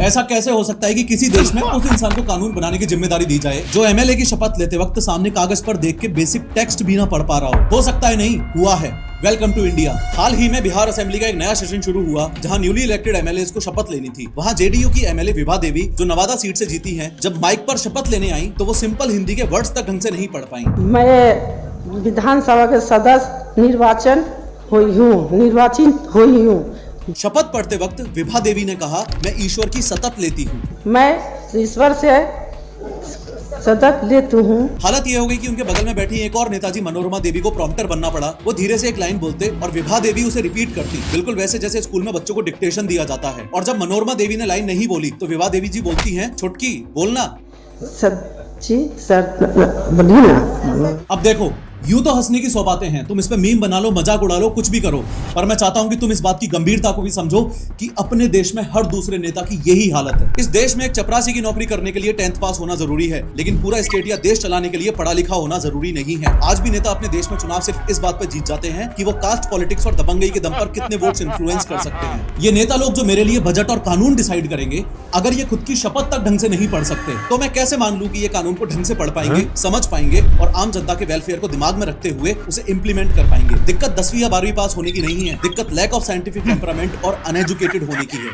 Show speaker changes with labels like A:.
A: ऐसा कैसे हो सकता है कि किसी देश में उस इंसान को कानून बनाने की जिम्मेदारी दी जाए जो एमएलए की शपथ लेते वक्त सामने कागज पर देख के बेसिक टेक्स्ट भी ना पढ़ पा रहा हो सकता है नहीं हुआ है। Welcome to India. हाल ही में बिहार असेंबली का एक नया सेशन शुरू हुआ जहां न्यूली इलेक्टेड एमएलए को शपथ लेनी थी। वहां जेडीयू की एमएलए विभा देवी जो नवादा सीट से जीती हैं, जब माइक पर शपथ लेने आई तो वो सिंपल हिंदी के वर्ड्स तक ढंग से नहीं पढ़ पाई।
B: मैं विधानसभा के सदस्य निर्वाचित हुई हूँ।
A: शपथ पढ़ते वक्त विभा देवी ने कहा, मैं ईश्वर की सतत लेती हूँ।
B: मैं ईश्वर से सतत लेती हूँ।
A: हालत ये हो गई कि उनके बगल में बैठी एक और नेताजी मनोरमा देवी को प्रॉम्प्टर बनना पड़ा। वो धीरे से एक लाइन बोलते और विभा देवी उसे रिपीट करती, बिल्कुल वैसे जैसे स्कूल में बच्चों को डिक्टेशन दिया जाता है। और जब मनोरमा देवी ने लाइन नहीं बोली तो विभा देवी जी बोलती हैं, छुटकी बोलना। अब देखो, यूं तो हंसने की 100 बातें हैं, तुम इस पे मीम बना लो, मजाक उड़ा लो, कुछ भी करो, पर मैं चाहता हूं कि तुम इस बात की गंभीरता को भी समझो कि अपने देश में हर दूसरे नेता की यही हालत है। इस देश में एक चपरासी की नौकरी करने के लिए 10th पास होना जरूरी है, लेकिन पूरा स्टेट या देश चलाने के लिए पढ़ा लिखा होना जरूरी नहीं है। आज भी नेता अपने देश में चुनाव सिर्फ इस बात पर जीत जाते हैं कि वो कास्ट पॉलिटिक्स और दबंगई के दम पर कितने वोट्स इन्फ्लुएंस कर सकते हैं। ये नेता लोग जो मेरे लिए बजट और कानून डिसाइड करेंगे, अगर ये खुद की शपथ तक ढंग से नहीं पढ़ सकते तो मैं कैसे मान लूं कि ये कानून को ढंग से पढ़ पाएंगे, समझ पाएंगे और आम जनता के वेलफेयर को दिमाग में रखते हुए उसे इंप्लीमेंट कर पाएंगे। दिक्कत 10वीं या 12वीं पास होने की नहीं है, दिक्कत लैक ऑफ साइंटिफिक टेम्परामेंट और अनएजुकेटेड होने की है।